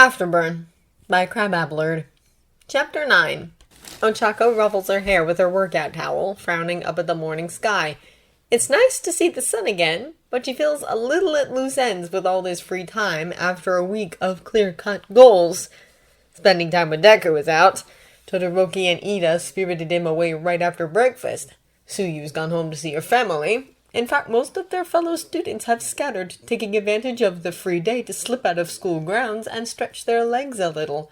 Afterburn by Crabapplard. Chapter 9. Ochako ruffles her hair with her workout towel, frowning up at the morning sky. It's nice to see the sun again, but she feels a little at loose ends with all this free time after a week of clear-cut goals. Spending time with Deku is out. Todoroki and Ida spirited him away right after breakfast. Suyu's gone home to see her family. In fact, most of their fellow students have scattered, taking advantage of the free day to slip out of school grounds and stretch their legs a little.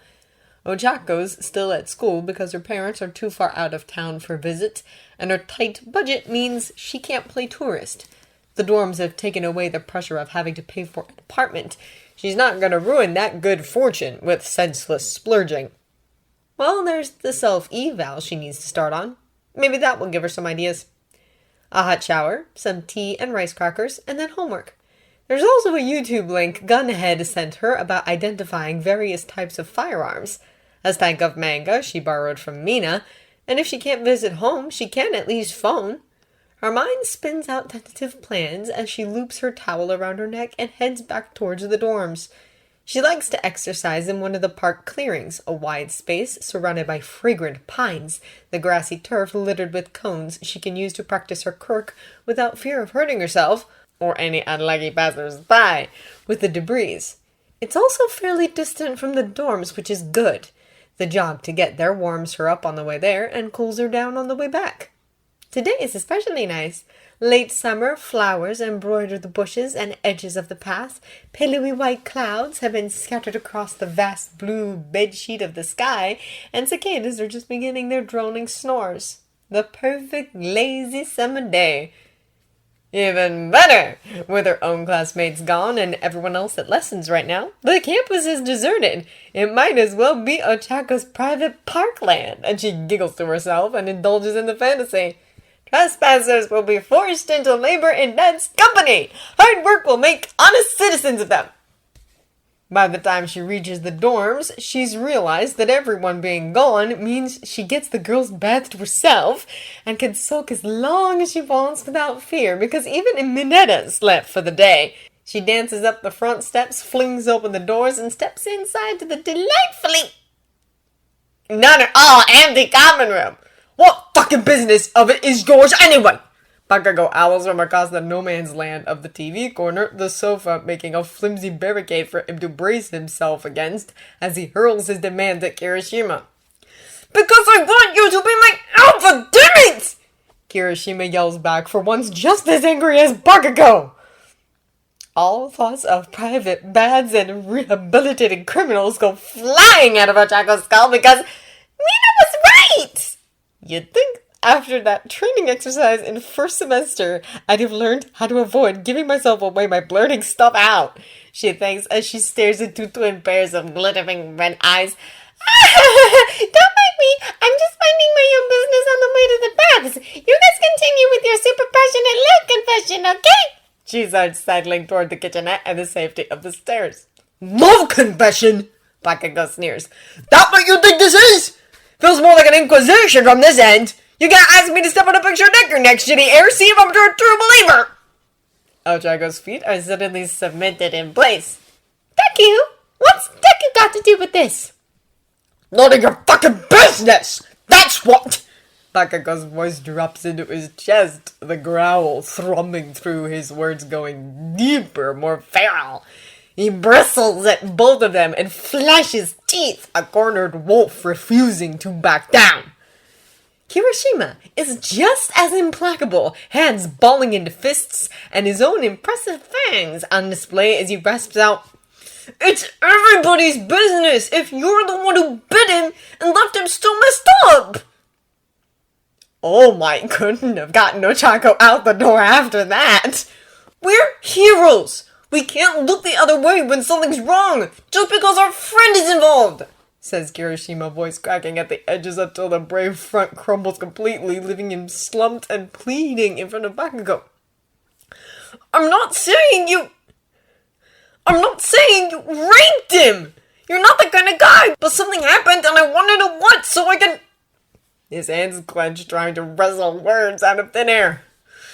Ochako's still at school because her parents are too far out of town for visits, and her tight budget means she can't play tourist. The dorms have taken away the pressure of having to pay for an apartment. She's not going to ruin that good fortune with senseless splurging. Well, there's the self-eval she needs to start on. Maybe that will give her some ideas. A hot shower, some tea and rice crackers, and then homework. There's also a YouTube link Gunhead sent her about identifying various types of firearms. A stack of manga she borrowed from Mina, and if she can't visit home, she can at least phone. Her mind spins out tentative plans as she loops her towel around her neck and heads back towards the dorms. She likes to exercise in one of the park clearings, a wide space surrounded by fragrant pines, the grassy turf littered with cones she can use to practice her quirk without fear of hurting herself, or any unlucky passers-by, with the debris. It's also fairly distant from the dorms, which is good. The jog to get there warms her up on the way there and cools her down on the way back. Today is especially nice. Late summer flowers embroider the bushes and edges of the path. Pillowy white clouds have been scattered across the vast blue bedsheet of the sky, and cicadas are just beginning their droning snores. The perfect lazy summer day. Even better! With her own classmates gone and everyone else at lessons right now, the campus is deserted. It might as well be Ochako's private parkland, and she giggles to herself and indulges in the fantasy. Trespassers will be forced into labor in Ned's company. Hard work will make honest citizens of them. By the time she reaches the dorms, she's realized that everyone being gone means she gets the girls' bath to herself and can soak as long as she wants without fear, because even Mineta slept for the day. She dances up the front steps, flings open the doors, and steps inside to the delightfully not at all empty common room. What fucking business of it is yours anyway? Bakugo owls from across the no-man's land of the TV corner, the sofa making a flimsy barricade for him to brace himself against as he hurls his demand at Kirishima. Because I want you to be my alpha, damn it! Kirishima yells back, for once just as angry as Bakugo. All thoughts of private baths and rehabilitated criminals go flying out of Ochako's skull because Mina was right! You'd think after that training exercise in first semester, I'd have learned how to avoid giving myself away by blurting stuff out, she thinks as she stares into twin pairs of glittering red eyes. Don't mind me, I'm just minding my own business on the way to the baths. You guys continue with your super passionate love confession, okay? She starts sidling toward the kitchenette and the safety of the stairs. Love confession? Bakugo sneers. That what you think this is? Feels more like an inquisition from this end. You gotta ask me to step on a picture of Deku next to the air, see if I'm a true believer! Ochako's feet are suddenly cemented in place. Deku? What's Deku got to do with this? None of your fucking business! That's what! Bakugo's voice drops into his chest, the growl thrumming through his words going deeper, more feral. He bristles at both of them and flashes teeth, a cornered wolf refusing to back down. Kirishima is just as implacable, hands balling into fists and his own impressive fangs on display as he rasps out, It's everybody's business if you're the one who bit him and left him still messed up! Oh my, couldn't have gotten Ochako out the door after that. We're heroes! We can't look the other way when something's wrong, just because our friend is involved, says Kirishima, voice cracking at the edges until the brave front crumbles completely, leaving him slumped and pleading in front of Bakugo. I'm not saying you raped him! You're not the kind of guy! But something happened and I wanted to what, so I can... His hands clenched, trying to wrestle words out of thin air.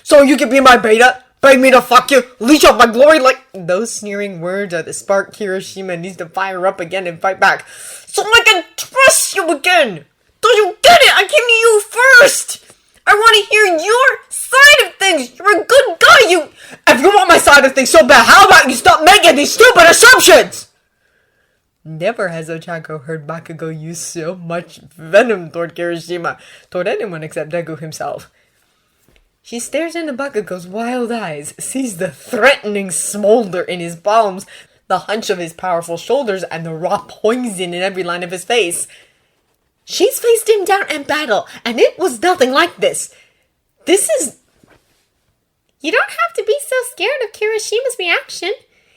So you can be my beta? Pay me to fuck you! Leech off my glory like... Those sneering words are the spark Kirishima needs to fire up again and fight back. So I can trust you again! Don't you get it? I came to you first! I want to hear your side of things! You're a good guy, you... If you want my side of things so bad, how about you stop making these stupid assumptions? Never has Ochako heard Bakugo use so much venom toward Kirishima, toward anyone except Deku himself. She stares into Bakugo's wild eyes, sees the threatening smolder in his palms, the hunch of his powerful shoulders, and the raw poison in every line of his face. She's faced him down in battle, and it was nothing like this. This is... You don't have to be so scared of Kirishima's reaction.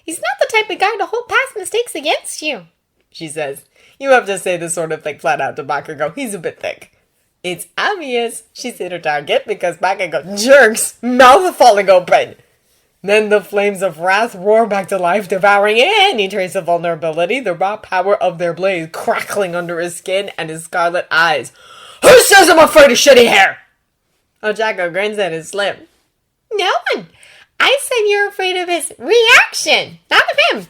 He's not the type of guy to hold past mistakes against you, she says. You have to say this sort of thing flat out to Bakugo. He's a bit thick. It's obvious she's hit her target because Bakugo jerks, mouth falling open. Then the flames of wrath roar back to life, devouring any trace of vulnerability, the raw power of their blade crackling under his skin and his scarlet eyes. Who says I'm afraid of shitty hair? Ochako grins at his lip. No one. I said you're afraid of his reaction, not of him.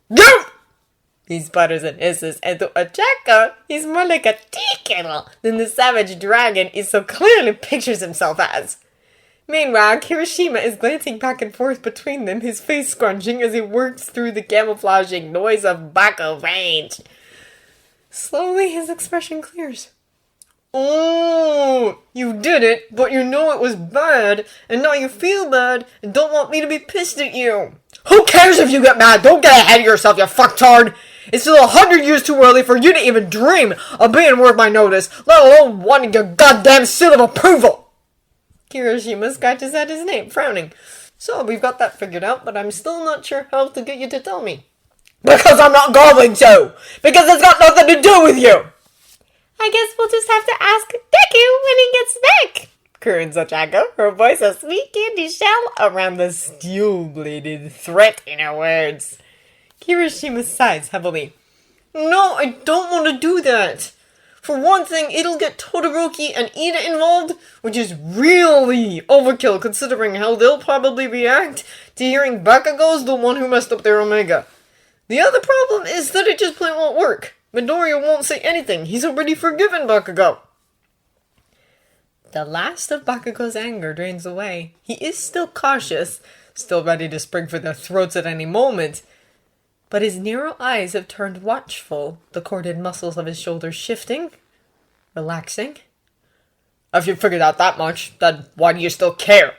You! He sputters and hisses, and to Ochako, he's more like a tea kettle than the savage dragon he so clearly pictures himself as. Meanwhile, Kirishima is glancing back and forth between them, his face scrunching as he works through the camouflaging noise of Baku range. Slowly, his expression clears. Oh, you did it, but you know it was bad, and now you feel bad, and don't want me to be pissed at you. Who cares if you get mad? Don't get ahead of yourself, you fucktard! It's still 100 years too early for you to even dream of being worth my notice, let alone wanting your goddamn seal of approval! Kirishima scratches at his nape, frowning. So, we've got that figured out, but I'm still not sure how to get you to tell me. Because I'm not going to! Because it's got nothing to do with you! I guess we'll just have to ask Deku when he gets back, croons Ochako, her voice a sweet candy shell around the steel-bladed threat in her words. Kirishima sighs heavily. No, I don't want to do that. For one thing, it'll get Todoroki and Ida involved, which is really overkill considering how they'll probably react to hearing Bakugo's the one who messed up their Omega. The other problem is that it just plain won't work. Midoriya won't say anything. He's already forgiven Bakugo. The last of Bakugo's anger drains away. He is still cautious, still ready to spring for their throats at any moment. But his narrow eyes have turned watchful, the corded muscles of his shoulders shifting, relaxing. If you figured out that much, then why do you still care?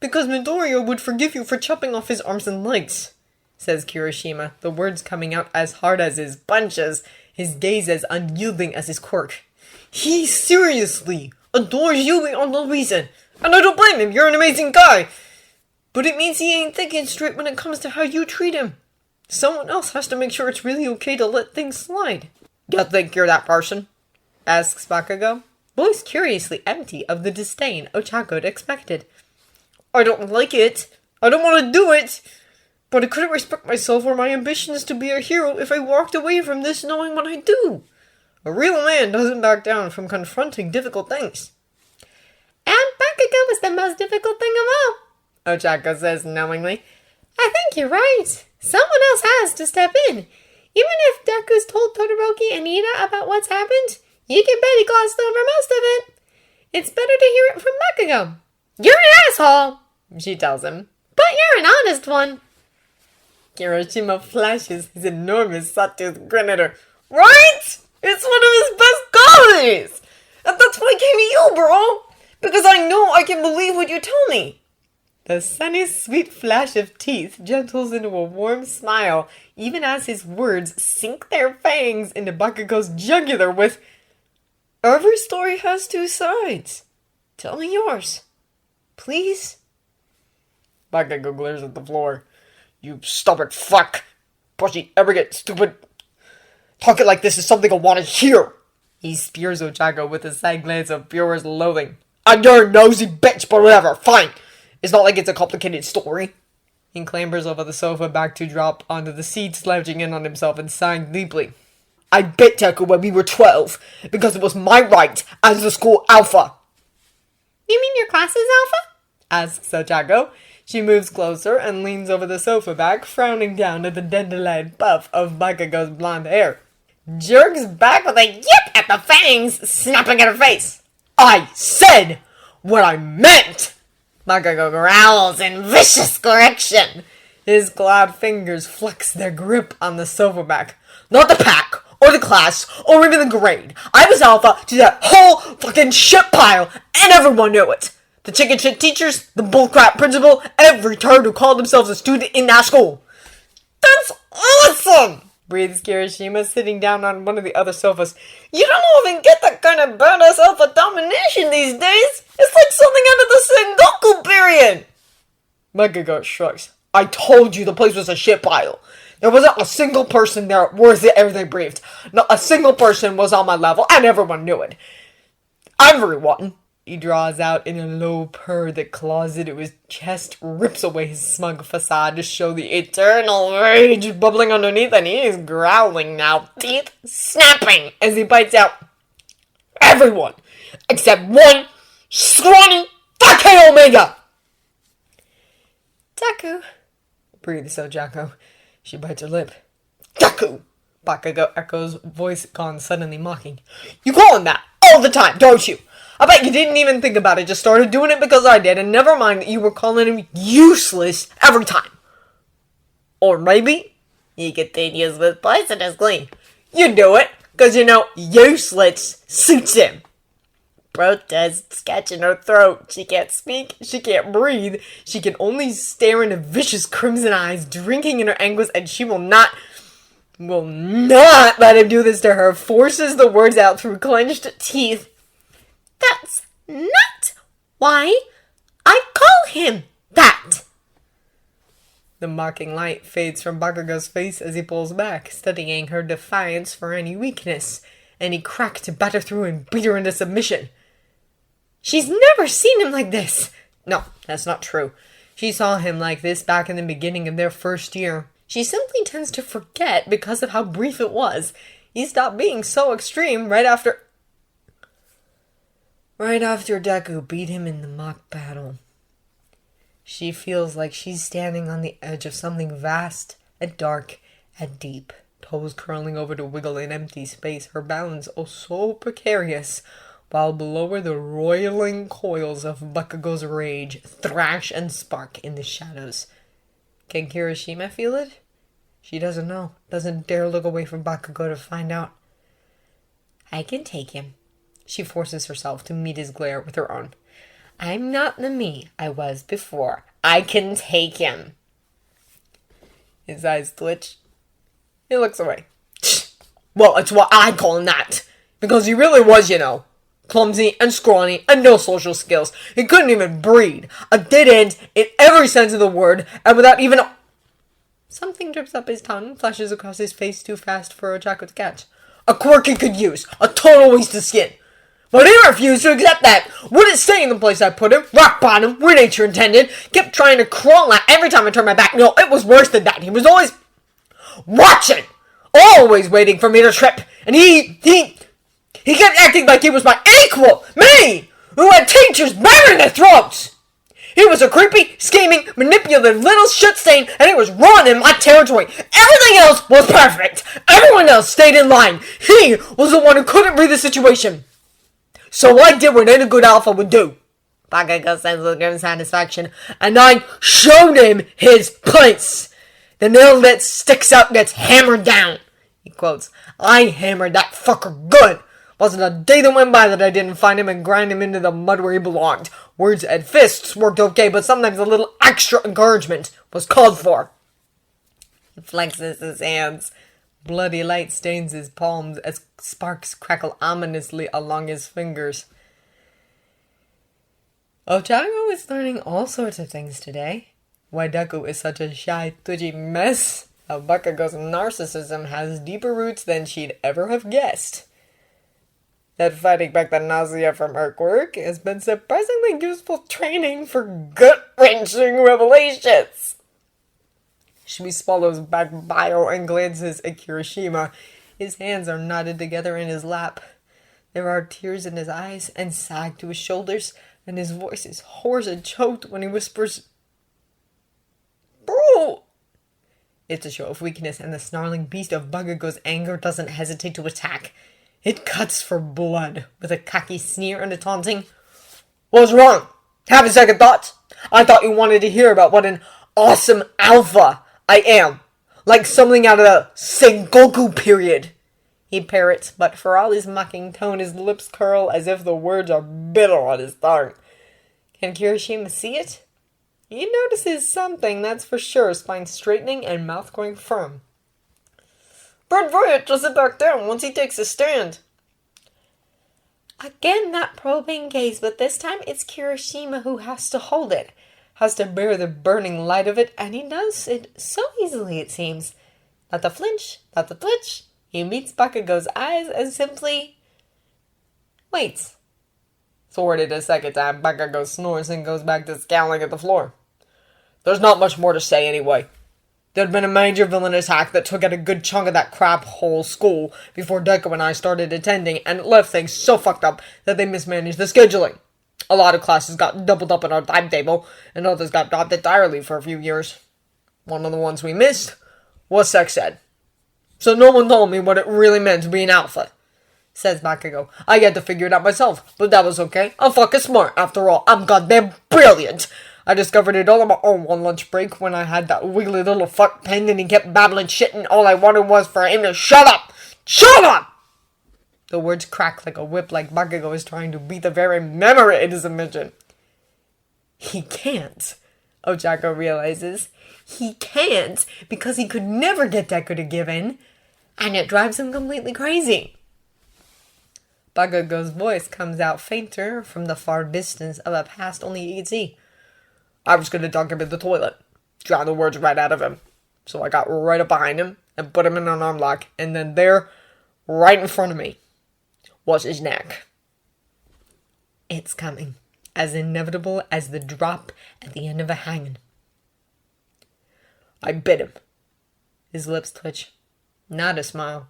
Because Midoriya would forgive you for chopping off his arms and legs, says Kirishima, the words coming out as hard as his punches, his gaze as unyielding as his quirk. He seriously adores you beyond all reason, and I don't blame him, you're an amazing guy. But it means he ain't thinking straight when it comes to how you treat him. Someone else has to make sure it's really okay to let things slide. You think you're that person? Asks Bakugo, voice curiously empty of the disdain Ochako expected. I don't like it. I don't want to do it. But I couldn't respect myself or my ambitions to be a hero if I walked away from this knowing what I do. A real man doesn't back down from confronting difficult things. And Bakugo was the most difficult thing of all, Ochako says knowingly. I think you're right. Someone else has to step in. Even if Deku's told Todoroki and Ida about what's happened, you can bet he glossed over most of it. It's better to hear it from Bakugo. You're an asshole, she tells him. But you're an honest one. Kirishima flashes his enormous sawtooth grin at her. Right? It's one of his best qualities! And that's why I came to you, bro! Because I know I can believe what you tell me. The sunny, sweet flash of teeth gentles into a warm smile, even as his words sink their fangs into Bakugo's jugular with, every story has two sides. Tell me yours. Please? Bakugo glares at the floor. You stubborn fuck! Pushy, arrogant, stupid. Talking like this is something I want to hear! He spears Ochako with a side glance of purest loathing. I'm your nosy bitch, but whatever, fine! It's not like it's a complicated story. He clambers over the sofa back to drop onto the seat, slouching in on himself and sighing deeply. I bit Deku when we were 12, because it was my right as the school alpha. You mean your class is alpha? asks Ochako. She moves closer and leans over the sofa back, frowning down at the dandelion puff of Bakugo's blonde hair. Jerks back with a yip at the fangs, snapping at her face. I said what I meant! Bakugo growls in vicious correction. His clawed fingers flex their grip on the sofa back. Not the pack, or the class, or even the grade. I was alpha to that whole fucking shit pile, and everyone knew it. The chicken shit teachers, the bullcrap principal, every turd who called themselves a student in that school. That's awesome! Breathes Kirishima, sitting down on one of the other sofas. You don't even get that kind of badass alpha domination these days. It's like something out of the Sengoku period. Bakugo shrugs. I told you the place was a shit pile. There wasn't a single person there worth the air they breathed. Not a single person was on my level, and everyone knew it. Everyone, he draws out in a low purr that claws into his chest, rips away his smug facade to show the eternal rage bubbling underneath, and he is growling now, teeth snapping as he bites out. Everyone, except one scrawny fucking Omega! Deku, breathes Ochako. She bites her lip. Deku! Bakugo echoes, voice gone suddenly mocking. You call him that all the time, don't you? I bet you didn't even think about it, just started doing it because I did, and never mind that you were calling him useless every time. Or maybe, he continues with poisonous glee, you do it because you know useless suits him. Protests catch in her throat. She can't speak, she can't breathe, she can only stare into vicious crimson eyes, drinking in her anguish, and she will not let him do this to her, forces the words out through clenched teeth. That's not why I call him that. The mocking light fades from Bakugo's face as he pulls back, studying her defiance for any weakness, any crack to batter through and beat her into submission. She's never seen him like this. No, that's not true. She saw him like this back in the beginning of their first year. She simply tends to forget because of how brief it was. He stopped being so extreme right after Deku beat him in the mock battle. She feels like she's standing on the edge of something vast and dark and deep, toes curling over to wiggle in empty space, her balance oh so precarious, while below her the roiling coils of Bakugo's rage thrash and spark in the shadows. Can Kirishima feel it? She doesn't know, doesn't dare look away from Bakugo to find out. I can take him. She forces herself to meet his glare with her own. I'm not the me I was before. I can take him. His eyes twitch. He looks away. Well, it's what I call him that. Because he really was, you know, clumsy and scrawny and no social skills. He couldn't even breed. A dead end in every sense of the word, and without even a... Something drips up his tongue, flashes across his face too fast for Ochako to catch. A quirk he could use. A total waste of skin. But he refused to accept that. Wouldn't stay in the place I put him. Rock bottom, where nature intended. Kept trying to crawl out every time I turned my back. No, it was worse than that. He was always watching. Always waiting for me to trip. And he kept acting like he was my equal. Me, who had teachers bearing their throats. He was a creepy, scheming, manipulative little shit stain, and he was running my territory. Everything else was perfect. Everyone else stayed in line. He was the one who couldn't read the situation. So I did what any good alpha would do. Bakugo says with grim satisfaction. And I showed him his place. The nail that sticks out gets hammered down. He quotes. I hammered that fucker good. Wasn't a day that went by that I didn't find him and grind him into the mud where he belonged. Words and fists worked okay, but sometimes a little extra encouragement was called for. He flexes his hands. Bloody light stains his palms as sparks crackle ominously along his fingers. Ochako is learning all sorts of things today. Why Deku is such a shy, twitchy mess. How Bakugo's narcissism has deeper roots than she'd ever have guessed. That fighting back the nausea from her quirk has been surprisingly useful training for gut-wrenching revelations. She swallows back bile and glances at Kirishima. His hands are knotted together in his lap. There are tears in his eyes and sag to his shoulders. and his voice is hoarse and choked when he whispers, "Bro!" It's a show of weakness, and the snarling beast of Bakugo's anger doesn't hesitate to attack. It cuts for blood, with a cocky sneer and a taunting, "What's wrong? Having second thoughts? I thought you wanted to hear about what an awesome alpha I am. Like something out of the Sengoku period." He parrots, but for all his mocking tone, his lips curl as if the words are bitter on his tongue. Can Kirishima see it? He notices something, that's for sure, spine straightening and mouth going firm. "Bird Voyage will sit back down once he takes his stand." Again that probing gaze, but this time it's Kirishima who has to hold it, has to bear the burning light of it, and he does it so easily, it seems. Not the flinch, not the twitch. He meets Bakugo's eyes and simply waits. Thwarted a second time, Bakugo snores and goes back to scowling at the floor. "There's not much more to say anyway. There'd been a major villainous hack that took out a good chunk of that crap hole school before Deku and I started attending, and it left things so fucked up that they mismanaged the scheduling. A lot of classes got doubled up in our timetable, and others got dropped entirely for a few years. One of the ones we missed was sex ed. So no one told me what it really meant to be an alpha," says Bakugo. "I had to figure it out myself, but that was okay. I'm fucking smart, after all. I'm goddamn brilliant. I discovered it all on my own one lunch break when I had that wiggly little fuck pen and he kept babbling shit and all I wanted was for him to shut up! Shut up!" The words crack like a whip, like Bakugo is trying to beat the very memory in his submission. He can't, Ochako realizes. He can't, because he could never get Deku to give in, and it drives him completely crazy. Bakugo's voice comes out fainter from the far distance of a past only he can see. "I was going to dunk him in the toilet, drown the words right out of him. So I got right up behind him and put him in an arm lock, and then there, right in front of me, was his neck." It's coming, as inevitable as the drop at the end of a hanging. "I bit him." His lips twitch. Not a smile.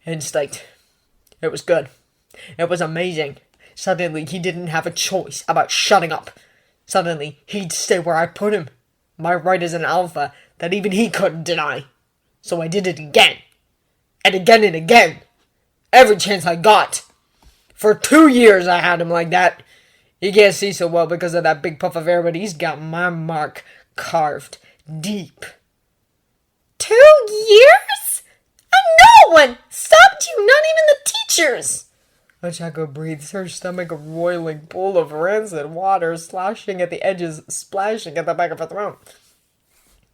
"Instinct. It was good. It was amazing. Suddenly he didn't have a choice about shutting up. Suddenly he'd stay where I put him. My right as an alpha that even he couldn't deny. So I did it again. And again and again. Every chance I got. For 2 years I had him like that. You can't see so well because of that big puff of air, but he's got my mark carved deep." 2 years? And no one stopped you, not even the teachers! Ochako breathes, her stomach a roiling pool of rancid water, sloshing at the edges, splashing at the back of her throat.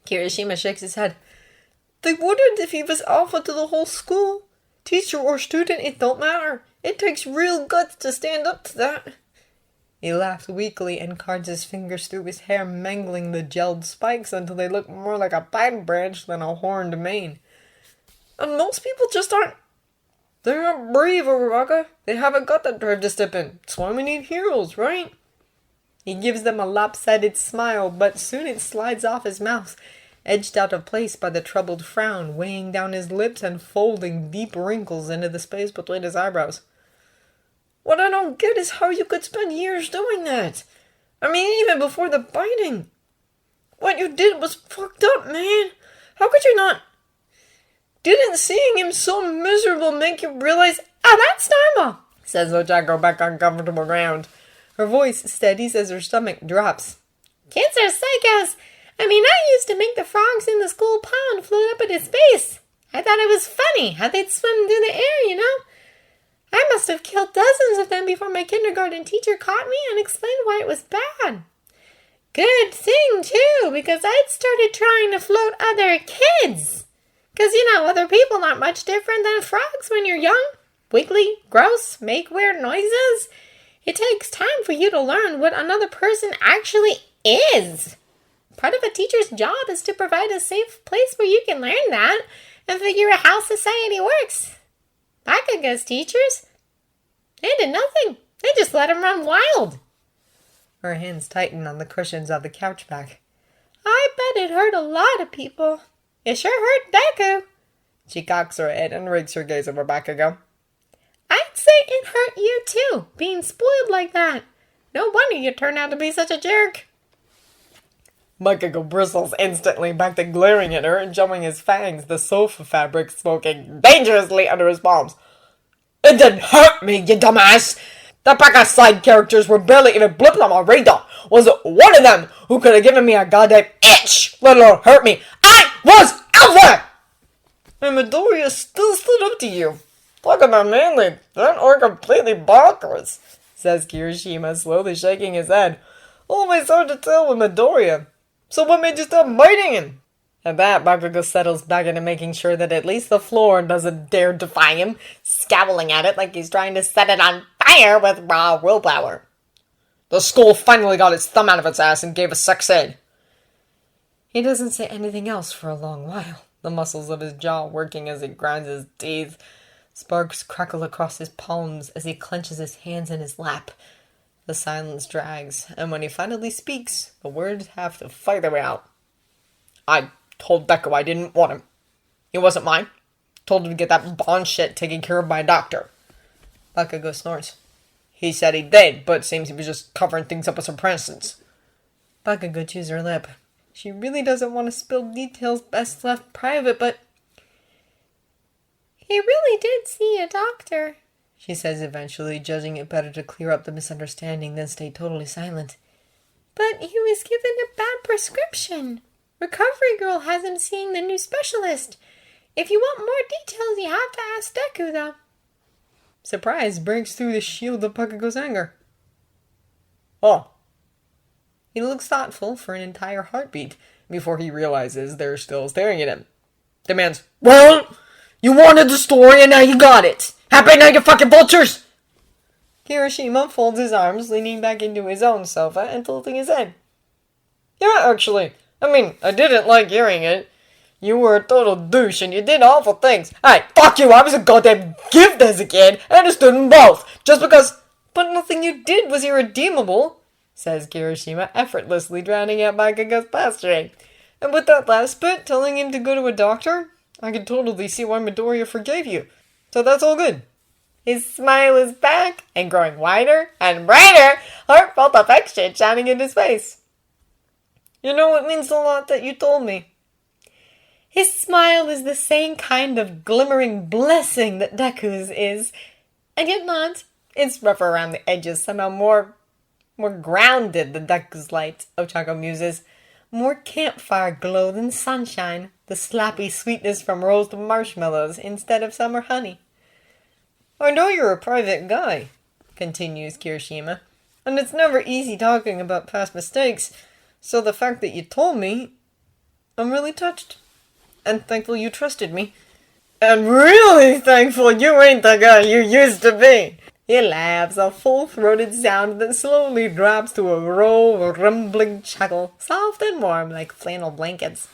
Kirishima shakes his head. "They wouldn't if he was alpha to the whole school. Teacher or student, it don't matter. It takes real guts to stand up to that." He laughed weakly and cards his fingers through his hair, mangling the gelled spikes until they look more like a pine branch than a horned mane. "And most people just aren't. They're not brave, Uraraka. They haven't got that drive to step in. That's why we need heroes, right?" He gives them a lopsided smile, but soon it slides off his mouth, edged out of place by the troubled frown, weighing down his lips and folding deep wrinkles into the space between his eyebrows. "What I don't get is how you could spend years doing that. I mean, even before the biting. What you did was fucked up, man. How could you not? Didn't seeing him so miserable make you realize, that's normal," says Ochako back on comfortable ground. Her voice steadies as her stomach drops. "Kids are psychos. I mean, I used to make the frogs in the school pond float up into space. I thought it was funny how they'd swim through the air, you know? I must have killed dozens of them before my kindergarten teacher caught me and explained why it was bad. Good thing, too, because I'd started trying to float other kids. 'Cause, other people aren't much different than frogs when you're young. Wiggly, gross, make weird noises. It takes time for you to learn what another person actually is. Part of a teacher's job is to provide a safe place where you can learn that and figure out how society works. Bakugo's teachers, they did nothing. They just let him run wild." Her hands tighten on the cushions of the couch back. "I bet it hurt a lot of people. It sure hurt Deku." She cocks her head and rigs her gaze over Bakugo. "I'd say it hurt you too, being spoiled like that. No wonder you turned out to be such a jerk. Bakugo bristles instantly, back to glaring at her and showing his fangs, the sofa fabric smoking dangerously under his palms. It didn't hurt me, you dumbass! The pack of side characters were barely even blipped on my radar. Was it one of them who could have given me a goddamn itch, let alone hurt me? I was out there! And Midoriya still stood up to you. Talk about manly, that or completely bonkers, says Kirishima, slowly shaking his head. Always hard to tell with Midoriya. So what made you stop biting him? At that, Bakugo settles back into making sure that at least the floor doesn't dare defy him, scowling at it like he's trying to set it on fire with raw willpower. The skull finally got its thumb out of its ass and gave a sex ed. He doesn't say anything else for a long while, the muscles of his jaw working as he grinds his teeth. Sparks crackle across his palms as he clenches his hands in his lap. The silence drags, and when he finally speaks, the words have to fight their way out. I told Deku I didn't want him. He wasn't mine. Told him to get that bond shit taken care of by a doctor. Bakugo snorts. He said he did, but seems he was just covering things up with some presents. Bakugo chews her lip. She really doesn't want to spill details best left private, but... He really did see a doctor, she says eventually, judging it better to clear up the misunderstanding than stay totally silent. But he was given a bad prescription. Recovery Girl has him seeing the new specialist. If you want more details, you have to ask Deku, though. Surprise breaks through the shield of Bakugo's anger. Oh. He looks thoughtful for an entire heartbeat before he realizes they're still staring at him. Demands, well, you wanted the story and now you got it. Happy night, you fucking vultures! Kirishima folds his arms, leaning back into his own sofa and tilting his head. Yeah, actually. I mean, I didn't like hearing it. You were a total douche and you did awful things. Hey, fuck you, I was a goddamn gift as a kid and a student both. Just because... But nothing you did was irredeemable, says Kirishima, effortlessly drowning out Bakugo's posturing. And with that last bit, telling him to go to a doctor, I can totally see why Midoriya forgave you. So that's all good. His smile is back and growing wider and brighter, heartfelt affection shining in his face. You know, it means a lot that you told me. His smile is the same kind of glimmering blessing that Deku's is, and yet not. It's rougher around the edges, somehow more grounded than Deku's light, Ochako muses. More campfire glow than sunshine, the slappy sweetness from roasted marshmallows instead of summer honey. I know you're a private guy, continues Kirishima, and it's never easy talking about past mistakes, so the fact that you told me, I'm really touched. And thankful you trusted me. And really thankful you ain't the guy you used to be. He laughs, a full-throated sound that slowly drops to a low, rumbling chuckle, soft and warm like flannel blankets.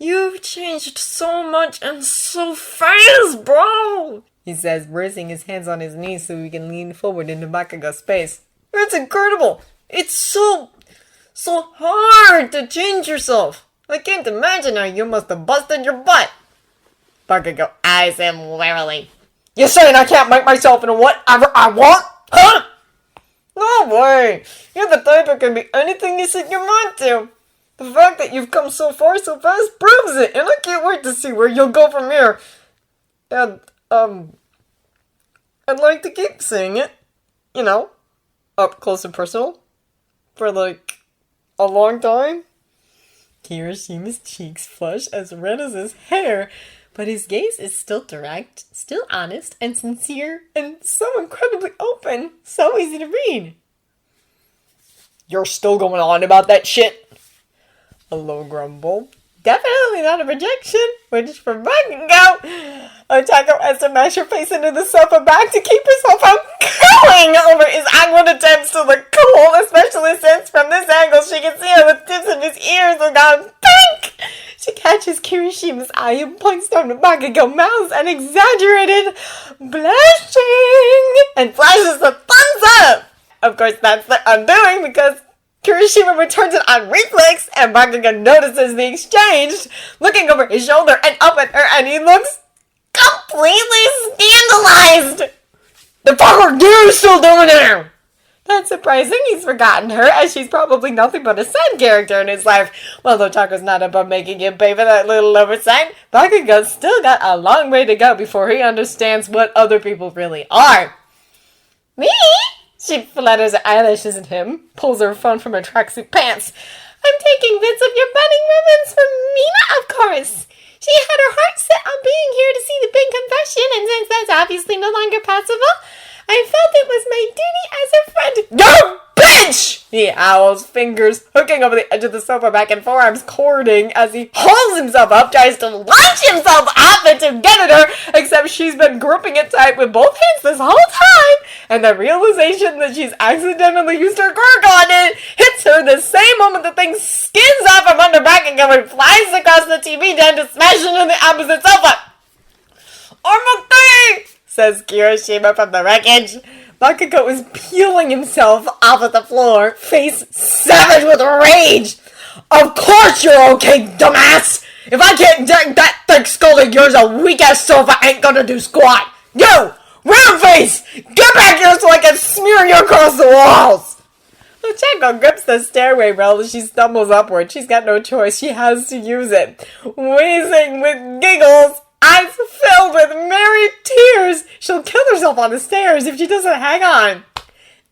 You've changed so much and so fast, bro! He says, bracing his hands on his knees so he can lean forward into Bakugo's space. It's incredible! It's so hard to change yourself! I can't imagine how you must have busted your butt! Bakugo eyes him warily. You saying I can't make myself into whatever I want? Huh? No way! You're the type who can be anything you set your mind to! The fact that you've come so far so fast proves it, and I can't wait to see where you'll go from here. And, I'd like to keep seeing it. You know, up close and personal. For, like, a long time. Kirishima's cheeks flush as red as his hair, but his gaze is still direct, still honest and sincere, and so incredibly open, so easy to read. You're still going on about that shit? A low grumble. Definitely not a rejection, which for Bakugo, Ochako has to mash her face into the sofa back to keep herself from cooing over his awkward attempts to look cool, especially since from this angle she can see how the tips of his ears have gone pink. She catches Kirishima's eye and points down to Bakugo's mouth and exaggerated blushing and flashes the thumbs up. Of course, that's the undoing because Kirishima returns it on reflex, and Bakugo notices the exchange, looking over his shoulder and up at her, and he looks completely scandalized! The fuck are you still doing there? Not surprising, he's forgotten her, as she's probably nothing but a side character in his life. Well, though Ochako's not above making him pay for that little oversight, Bakugo's still got a long way to go before he understands what other people really are. Me? She flutters her eyelashes at him, pulls her phone from her tracksuit pants. I'm taking bits of your budding ribbons for Mina, of course. She had her heart set on being here to see the big confession, and since that's obviously no longer possible, I felt it was my duty as her friend. You bitch! He howls, fingers hooking over the edge of the sofa back and forearms cording as he hauls himself up, tries to launch himself up and to get at her, except she's been gripping it tight with both hands this whole time, and the realization that she's accidentally used her quirk on it hits her the same moment the thing skins off from under back and flies across the TV den to smash into the opposite sofa. I'm okay, says Kirishima from the wreckage. Bakugo is peeling himself off of the floor, face savage with rage. Of course you're okay, dumbass! If I can't deck that thick skull of yours, a weak-ass sofa ain't gonna do squat! You! Round face! Get back here so I can smear you across the walls! Ochako grips the stairway rail as she stumbles upward. She's got no choice. She has to use it. Wheezing with giggles, eyes filled with merry tears. She'll kill herself on the stairs if she doesn't hang on.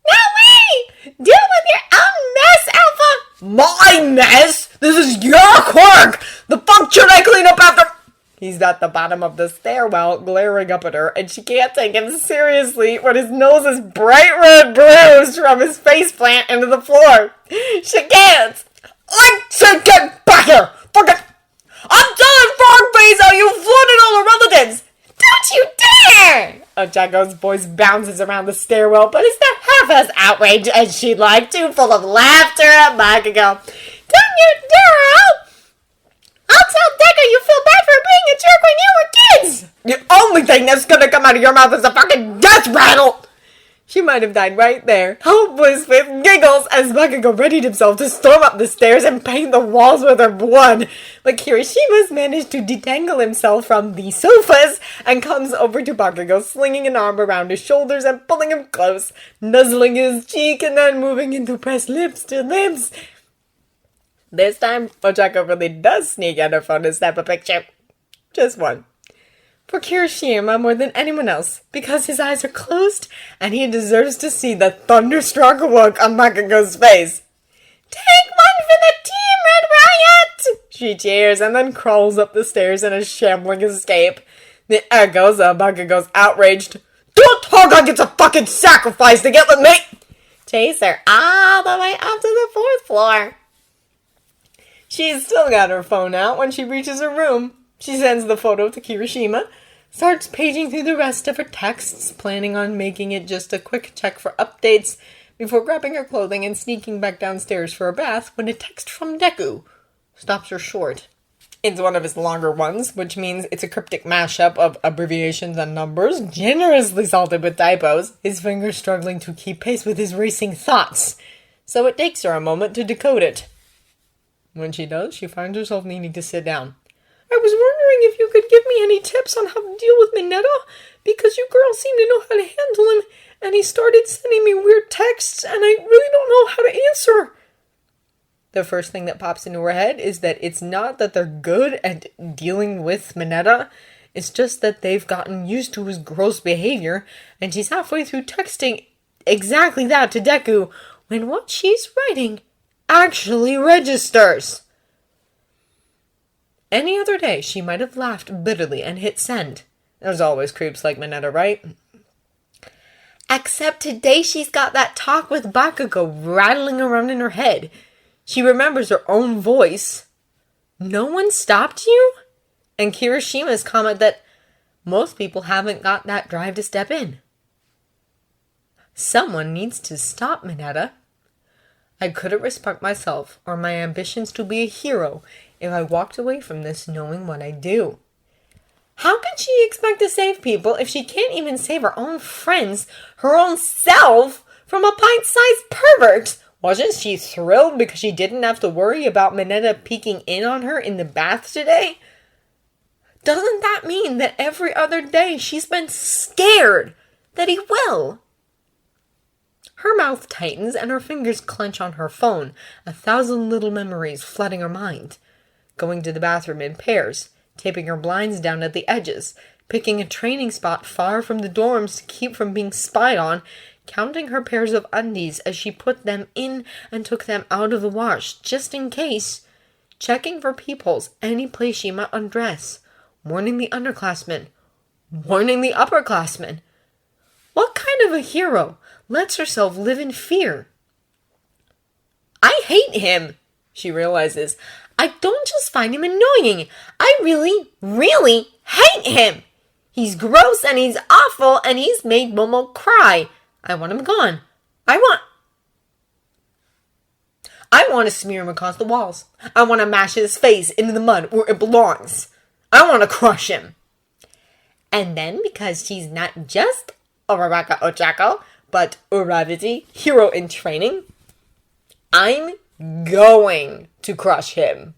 No way! Deal with your own mess, Alpha! My mess? This is your quirk! The fuck should I clean up after? He's at the bottom of the stairwell, glaring up at her, and she can't take him seriously when his nose is bright red bruised from his faceplant into the floor. She can't! I said get back here! Fuck it! I'm telling Frogface how you flooded all the relatives! Don't you dare! Ochako's voice bounces around the stairwell, but it's not half as outraged as she'd like to, full of laughter at Bakugo. Don't you dare! I'll tell Deku you feel bad for being a jerk when you were kids! The only thing that's gonna come out of your mouth is a fucking death rattle! She might have died right there, helpless with giggles, as Bakugo readied himself to storm up the stairs and paint the walls with her blood. But Kirishima's managed to detangle himself from the sofas and comes over to Bakugo, slinging an arm around his shoulders and pulling him close, nuzzling his cheek and then moving into press lips to lips. This time, Ochako really does sneak out her phone to snap a picture. Just one. For Kirishima more than anyone else, because his eyes are closed, and he deserves to see the thunderstruck look on Bakugo's face. Take one for the team, Red Riot! She cheers and then crawls up the stairs in a shambling escape. The echoes of Bakugo's outraged, don't talk like it's a fucking sacrifice to get with me! Chase her all the way up to the 4th floor. She's still got her phone out when she reaches her room. She sends the photo to Kirishima, starts paging through the rest of her texts, planning on making it just a quick check for updates before grabbing her clothing and sneaking back downstairs for a bath when a text from Deku stops her short. It's one of his longer ones, which means it's a cryptic mashup of abbreviations and numbers, generously salted with typos, his fingers struggling to keep pace with his racing thoughts. So it takes her a moment to decode it. When she does, she finds herself needing to sit down. I was wondering if you could give me any tips on how to deal with Mineta, because you girls seem to know how to handle him, and he started sending me weird texts, and I really don't know how to answer. The first thing that pops into her head is that it's not that they're good at dealing with Mineta, it's just that they've gotten used to his gross behavior, and she's halfway through texting exactly that to Deku, when what she's writing actually registers. Any other day, she might have laughed bitterly and hit send. There's always creeps like Mineta, right? Except today she's got that talk with Bakugo rattling around in her head. She remembers her own voice. No one stopped you? And Kirishima's comment that most people haven't got that drive to step in. Someone needs to stop Mineta. I couldn't respect myself or my ambitions to be a hero if I walked away from this knowing what I do. How can she expect to save people if she can't even save her own friends, her own self, from a pint-sized pervert? Wasn't she thrilled because she didn't have to worry about Mineta peeking in on her in the bath today? Doesn't that mean that every other day she's been scared that he will? Her mouth tightens and her fingers clench on her phone, 1,000 little memories flooding her mind. Going to the bathroom in pairs, taping her blinds down at the edges, picking a training spot far from the dorms to keep from being spied on, counting her pairs of undies as she put them in and took them out of the wash, just in case, checking for peepholes any place she might undress, warning the underclassmen, warning the upperclassmen. What kind of a hero lets herself live in fear? I hate him, she realizes. I don't just find him annoying. I really, really hate him. He's gross and he's awful and he's made Momo cry. I want him gone. I want to smear him across the walls. I want to mash his face into the mud where it belongs. I want to crush him. And then, because she's not just Uraraka Ochako, but Uravity, hero in training, I'm going to crush him.